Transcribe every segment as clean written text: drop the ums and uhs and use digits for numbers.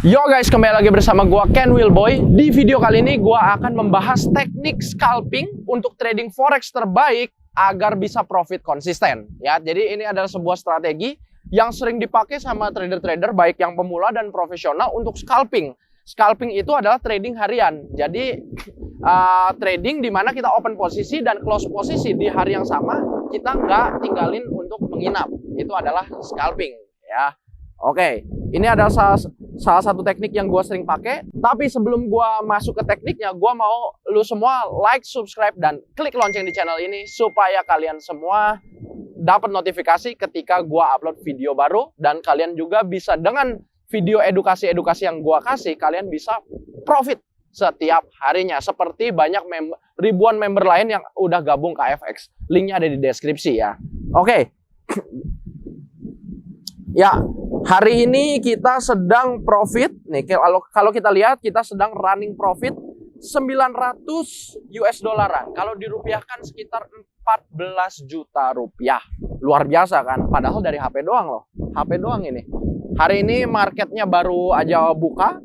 Yo guys, kembali lagi bersama gua Ken Wilboy. Di video kali ini gua akan membahas teknik scalping untuk trading forex terbaik agar bisa profit konsisten. Ya, jadi ini adalah sebuah strategi yang sering dipakai sama trader-trader baik yang pemula dan profesional untuk scalping. Scalping itu adalah trading harian. Jadi trading di mana kita open posisi dan close posisi di hari yang sama, kita nggak tinggalin untuk menginap. Itu adalah scalping, ya. Oke, ini adalah salah satu teknik yang gue sering pakai. Tapi sebelum gue masuk ke tekniknya, gue mau lu semua like, subscribe, dan klik lonceng di channel ini supaya kalian semua dapat notifikasi ketika gue upload video baru. Dan kalian juga bisa dengan video edukasi-edukasi yang gue kasih, kalian bisa profit setiap harinya. Seperti banyak ribuan member lain yang udah gabung ke KFX. Linknya ada di deskripsi ya. Oke. Ya, hari ini kita sedang profit. Nih, kalau kita lihat kita sedang running profit 900 US dollaran. Kalau dirupiahkan sekitar 14 juta rupiah. Luar biasa kan? Padahal dari HP doang loh. HP doang ini. Hari ini marketnya baru aja buka.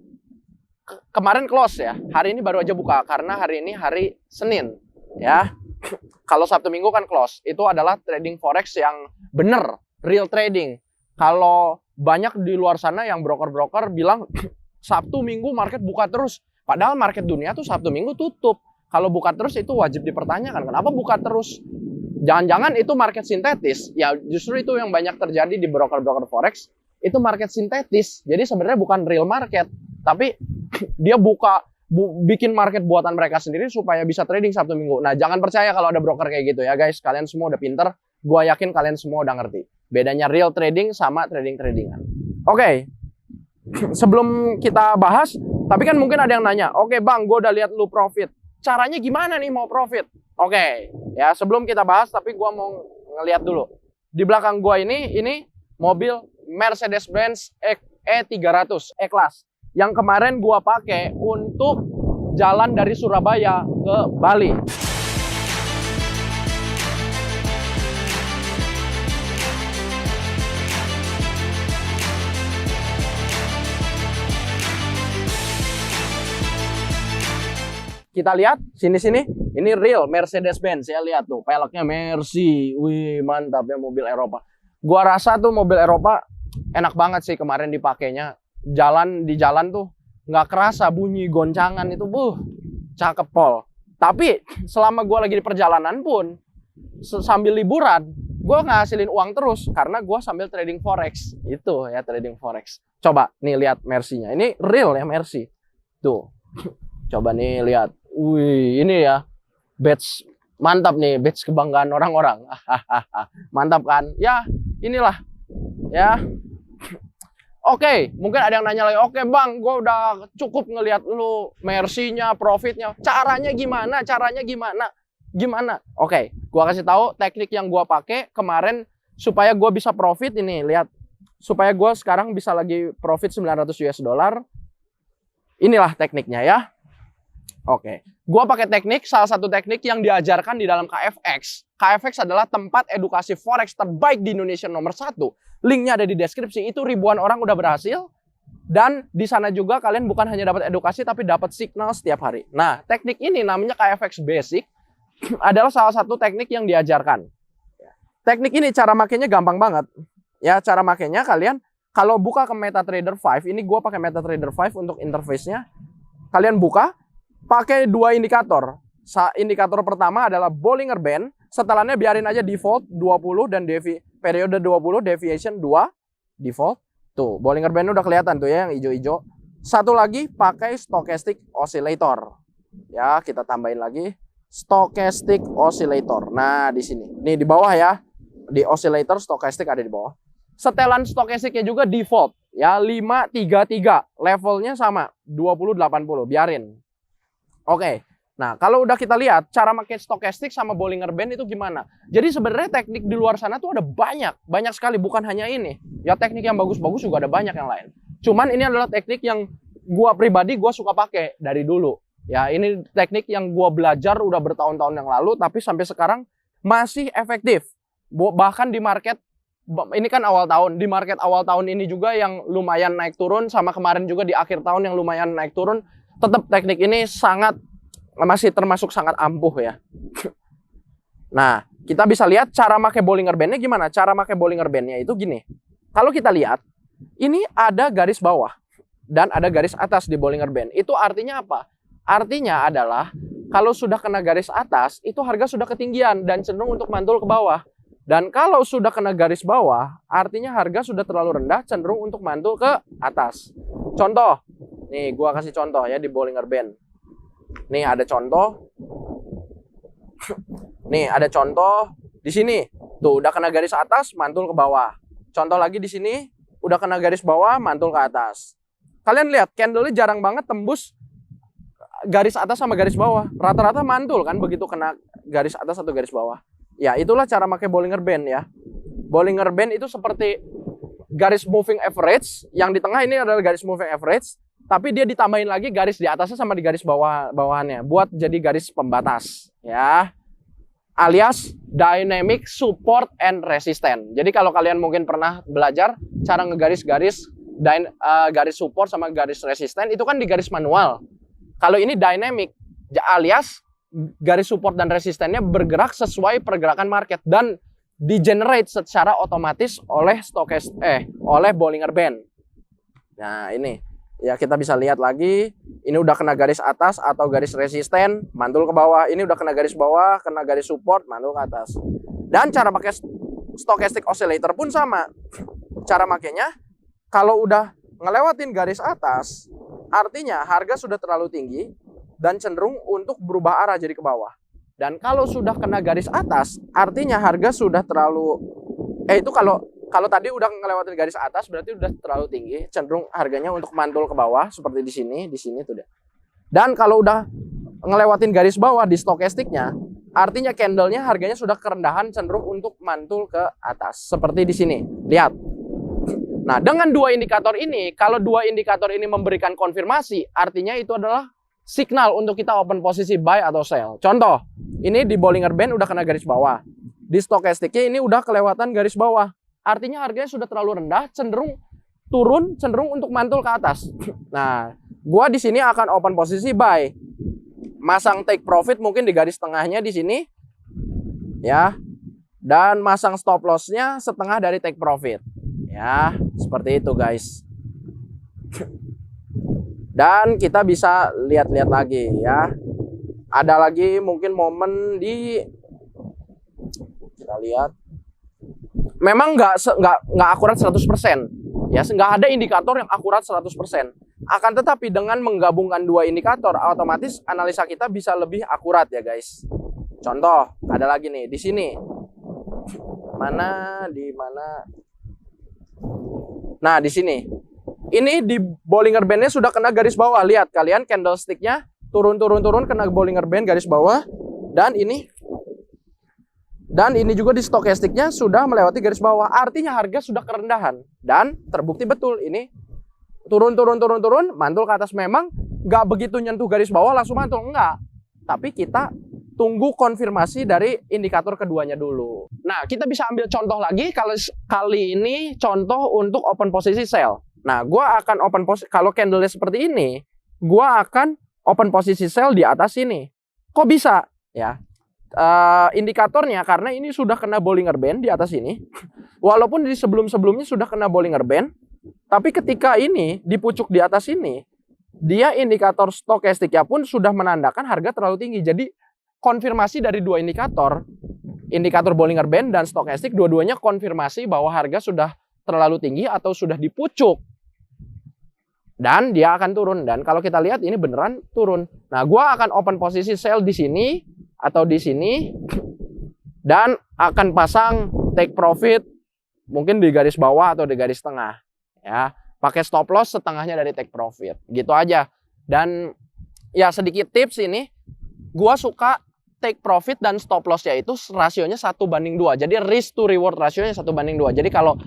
Kemarin close ya. Hari ini baru aja buka karena hari ini hari Senin ya. Kalau Sabtu Minggu kan close. Itu adalah trading forex yang bener, real trading. Kalau banyak di luar sana yang broker-broker bilang Sabtu Minggu market buka terus. Padahal market dunia tuh Sabtu Minggu tutup. Kalau buka terus itu wajib dipertanyakan. Kenapa buka terus? Jangan-jangan itu market sintetis. Ya justru itu yang banyak terjadi di broker-broker forex. Itu market sintetis. Jadi sebenarnya bukan real market. Tapi dia bikin market buatan mereka sendiri supaya bisa trading Sabtu Minggu. Nah jangan percaya kalau ada broker kayak gitu ya guys. Kalian semua udah pinter. Gua yakin kalian semua udah ngerti. Bedanya real trading sama trading-tradingan. Oke. Sebelum kita bahas, tapi kan mungkin ada yang nanya, oke bang, gue udah lihat lu profit. Caranya gimana nih mau profit? Oke, ya sebelum kita bahas, tapi gue mau ngeliat dulu. Di belakang gue ini mobil Mercedes-Benz E300 E-Class. Yang kemarin gue pakai untuk jalan dari Surabaya ke Bali. Kita lihat sini-sini, ini real Mercedes-Benz ya, lihat tuh peleknya Mercy, wih mantap ya mobil Eropa. Gua rasa tuh mobil Eropa enak banget sih kemarin dipakainya. Di jalan tuh nggak kerasa bunyi goncangan itu, cakep pol. Tapi selama gua lagi di perjalanan pun sambil liburan, gua ngasilin uang terus karena gua sambil trading forex. Itu ya trading forex. Coba nih lihat Mercy-nya, ini real ya Mercy. Tuh, coba nih lihat. Wih, ini ya badge mantap nih, badge kebanggaan orang-orang. Mantap kan? Ya, inilah ya. Oke, mungkin ada yang nanya lagi, oke bang, gue udah cukup ngelihat lu Mercy-nya, profitnya. Caranya gimana? Gimana? Oke, gue kasih tahu teknik yang gue pakai kemarin supaya gue bisa profit ini. Lihat, supaya gue sekarang bisa lagi profit 900 US dollar. Inilah tekniknya ya. Oke, gua pakai salah satu teknik yang diajarkan di dalam KFX. KFX adalah tempat edukasi forex terbaik di Indonesia nomor 1. Linknya ada di deskripsi. Itu ribuan orang udah berhasil. Dan di sana juga kalian bukan hanya dapat edukasi, tapi dapat signal setiap hari. Nah, teknik ini namanya KFX Basic. Adalah salah satu teknik yang diajarkan. Teknik ini cara makainya gampang banget. Ya, cara makainya kalian kalau buka ke MetaTrader 5, ini gua pakai MetaTrader 5 untuk interface-nya. Kalian buka. Pakai dua indikator. Indikator pertama adalah Bollinger Band. Setelannya biarin aja default 20 dan periode 20 deviation 2 default. Tuh, Bollinger Band udah kelihatan tuh ya yang hijau-hijau. Satu lagi pakai Stochastic Oscillator. Ya, kita tambahin lagi Stochastic Oscillator. Nah, di sini. Nih di bawah ya. Di oscillator Stochastic ada di bawah. Setelan stokastiknya juga default ya 533. Levelnya sama 2080. Biarin. Oke, nah kalau udah kita lihat cara pakai stokastik sama Bollinger Band itu gimana. Jadi sebenarnya teknik di luar sana tuh ada banyak sekali, bukan hanya ini. Ya teknik yang bagus-bagus juga ada banyak yang lain. Cuman ini adalah teknik yang gua pribadi suka pakai dari dulu. Ya ini teknik yang gua belajar udah bertahun-tahun yang lalu, tapi sampai sekarang masih efektif. Bahkan di market ini kan awal tahun, di market awal tahun ini juga yang lumayan naik turun, sama kemarin juga di akhir tahun yang lumayan naik turun, tetap teknik ini masih termasuk sangat ampuh ya. Nah, kita bisa lihat cara pakai Bollinger Band-nya gimana. Cara pakai Bollinger Band-nya itu gini. Kalau kita lihat, ini ada garis bawah dan ada garis atas di Bollinger Band. Itu artinya apa? Artinya adalah kalau sudah kena garis atas, itu harga sudah ketinggian dan cenderung untuk mantul ke bawah. Dan kalau sudah kena garis bawah, artinya harga sudah terlalu rendah, cenderung untuk mantul ke atas. Contoh, nih gua kasih contoh ya di Bollinger Band. Nih ada contoh. Nih ada contoh di sini. Tuh udah kena garis atas, mantul ke bawah. Contoh lagi di sini, udah kena garis bawah, mantul ke atas. Kalian lihat, candle-nya jarang banget tembus garis atas sama garis bawah. Rata-rata mantul kan begitu kena garis atas atau garis bawah. Ya, itulah cara pakai Bollinger Band ya. Bollinger Band itu seperti garis moving average, yang di tengah ini adalah garis moving average, tapi dia ditambahin lagi garis di atasnya sama di garis bawahannya buat jadi garis pembatas ya. Alias dynamic support and resistance. Jadi kalau kalian mungkin pernah belajar cara ngegaris-garis garis support sama garis resistance itu kan di garis manual. Kalau ini dynamic alias garis support dan resistennya bergerak sesuai pergerakan market dan di-generate secara otomatis oleh oleh Bollinger Band. Nah, ini ya kita bisa lihat lagi, ini udah kena garis atas atau garis resisten, mantul ke bawah. Ini udah kena garis bawah, kena garis support, mantul ke atas. Dan cara pakai stochastic oscillator pun sama. Cara makainya, kalau udah ngelewatin garis atas, artinya harga sudah terlalu tinggi dan cenderung untuk berubah arah jadi ke bawah. Dan kalau sudah kena garis atas, artinya harga sudah terlalu itu kalau tadi udah ngelewatin garis atas berarti udah terlalu tinggi, cenderung harganya untuk mantul ke bawah seperti di sini tuh deh. Dan kalau udah ngelewatin garis bawah di stokastiknya, artinya candlenya harganya sudah kerendahan cenderung untuk mantul ke atas seperti di sini. Lihat. Nah, dengan dua indikator ini, kalau dua indikator ini memberikan konfirmasi, artinya itu adalah signal untuk kita open posisi buy atau sell. Contoh, ini di Bollinger Band udah kena garis bawah. Di stokastiknya ini udah kelewatan garis bawah. Artinya harganya sudah terlalu rendah, cenderung turun, cenderung untuk mantul ke atas. Nah, gua di sini akan open posisi buy. Masang take profit mungkin di garis tengahnya di sini. Ya. Dan masang stop loss-nya setengah dari take profit. Ya, seperti itu guys. Dan kita bisa lihat-lihat lagi ya. Ada lagi mungkin momen kita lihat. Memang nggak akurat 100%. Ya, nggak ada indikator yang akurat 100%. Akan tetapi dengan menggabungkan dua indikator, otomatis analisa kita bisa lebih akurat ya guys. Contoh, ada lagi nih di sini. Di mana? Nah, di sini. Ini di Bollinger Band-nya sudah kena garis bawah. Lihat kalian candlestick-nya turun kena Bollinger Band garis bawah. Dan ini juga di stokastiknya sudah melewati garis bawah. Artinya harga sudah kerendahan. Dan terbukti betul ini turun, mantul ke atas. Memang nggak begitu nyentuh garis bawah langsung mantul. Enggak. Tapi kita tunggu konfirmasi dari indikator keduanya dulu. Nah, kita bisa ambil contoh lagi. Kali ini contoh untuk open posisi sell. Nah, gua akan open posisi, kalau candle-nya seperti ini, gua akan open posisi sell di atas ini. Kok bisa? Ya, indikatornya karena ini sudah kena Bollinger Band di atas ini. Walaupun di sebelum-sebelumnya sudah kena Bollinger Band, tapi ketika ini di pucuk di atas ini, dia indikator stokastiknya pun sudah menandakan harga terlalu tinggi. Jadi konfirmasi dari dua indikator Bollinger Band dan stokastik, dua-duanya konfirmasi bahwa harga sudah terlalu tinggi atau sudah di pucuk. Dan dia akan turun. Dan kalau kita lihat ini beneran turun. Nah, gua akan open posisi sell di sini atau di sini dan akan pasang take profit mungkin di garis bawah atau di garis tengah ya, pakai stop loss setengahnya dari take profit gitu aja. Dan ya sedikit tips ini, gua suka take profit dan stop loss-nya itu rasionya 1:2. Jadi risk to reward rasionya 1:2. Jadi kalau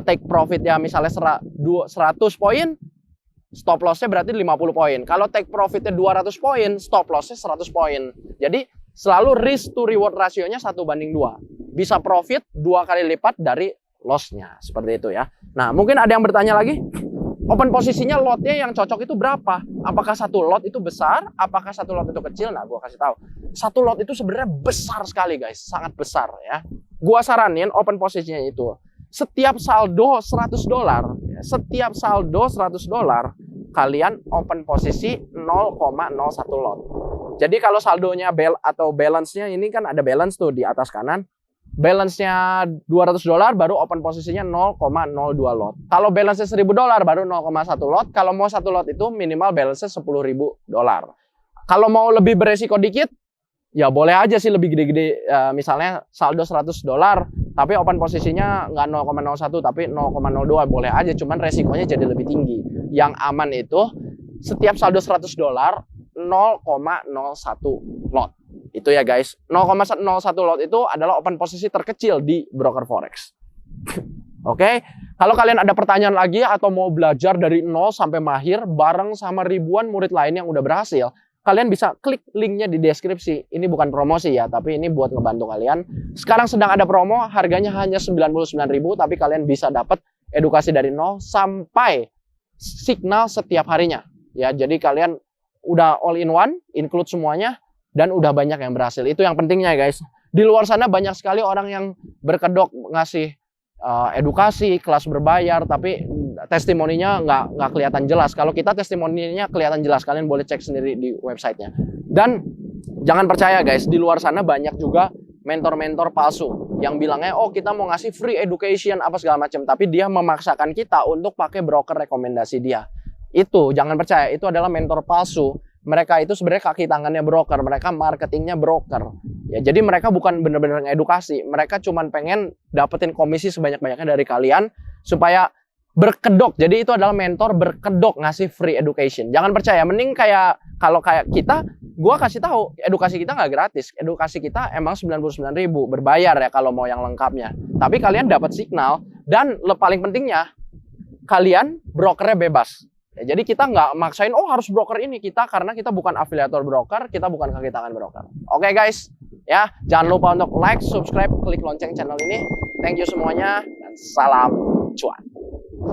take profit ya misalnya 100 poin, stop loss-nya berarti 50 poin. Kalau take profit-nya 200 poin, stop loss-nya 100 poin. Jadi selalu risk to reward rasionya 1:2. Bisa profit 2 kali lipat dari loss-nya. Seperti itu ya. Nah, mungkin ada yang bertanya lagi, open posisinya lotnya yang cocok itu berapa? Apakah satu lot itu besar? Apakah satu lot itu kecil? Nah, gua kasih tahu. Satu lot itu sebenarnya besar sekali, guys. Sangat besar ya. Gua saranin open posisinya itu setiap saldo $100, setiap saldo $100, kalian open posisi 0,01 lot. Jadi kalau saldonya atau balance-nya ini kan ada balance tuh di atas kanan. Balance-nya $200 baru open posisinya 0,02 lot. Kalau balance-nya $1.000 baru 0,1 lot. Kalau mau satu lot itu minimal balance-nya $10.000. Kalau mau lebih beresiko dikit, ya boleh aja sih lebih gede-gede. Misalnya saldo $100, tapi open posisinya nggak 0,01 tapi 0,02 boleh aja. Cuman resikonya jadi lebih tinggi. Yang aman itu setiap saldo $100 0,01 lot. Itu ya guys, 0,01 lot itu adalah open posisi terkecil di broker forex. Oke, kalau kalian ada pertanyaan lagi atau mau belajar dari nol sampai mahir bareng sama ribuan murid lain yang udah berhasil, kalian bisa klik linknya di deskripsi. Ini bukan promosi ya, tapi ini buat ngebantu kalian. Sekarang sedang ada promo, harganya hanya 99.000, tapi kalian bisa dapat edukasi dari nol sampai signal setiap harinya. Ya, jadi kalian udah all in one, include semuanya. Dan udah banyak yang berhasil. Itu yang pentingnya guys. Di luar sana banyak sekali orang yang berkedok ngasih edukasi, kelas berbayar, tapi testimoninya nggak kelihatan jelas. Kalau kita testimoninya kelihatan jelas, kalian boleh cek sendiri di websitenya. Dan jangan percaya guys, di luar sana banyak juga mentor-mentor palsu yang bilangnya, oh kita mau ngasih free education apa segala macam, tapi dia memaksakan kita untuk pakai broker rekomendasi dia. Itu jangan percaya, itu adalah mentor palsu. Mereka itu sebenarnya kaki tangannya broker, mereka marketingnya broker. Ya, jadi mereka bukan benar-benar ngedukasi, mereka cuma pengen dapetin komisi sebanyak-banyaknya dari kalian supaya berkedok. Jadi itu adalah mentor berkedok ngasih free education. Jangan percaya, mending kayak kalau kayak kita, gua kasih tahu edukasi kita nggak gratis. Edukasi kita emang 99.000 berbayar ya kalau mau yang lengkapnya. Tapi kalian dapat signal dan paling pentingnya kalian brokernya bebas. Ya, jadi kita nggak maksain, oh harus broker ini kita, karena kita bukan afiliator broker, kita bukan kaki tangan broker. Oke guys, ya jangan lupa untuk like, subscribe, klik lonceng channel ini. Thank you semuanya, dan salam cuan.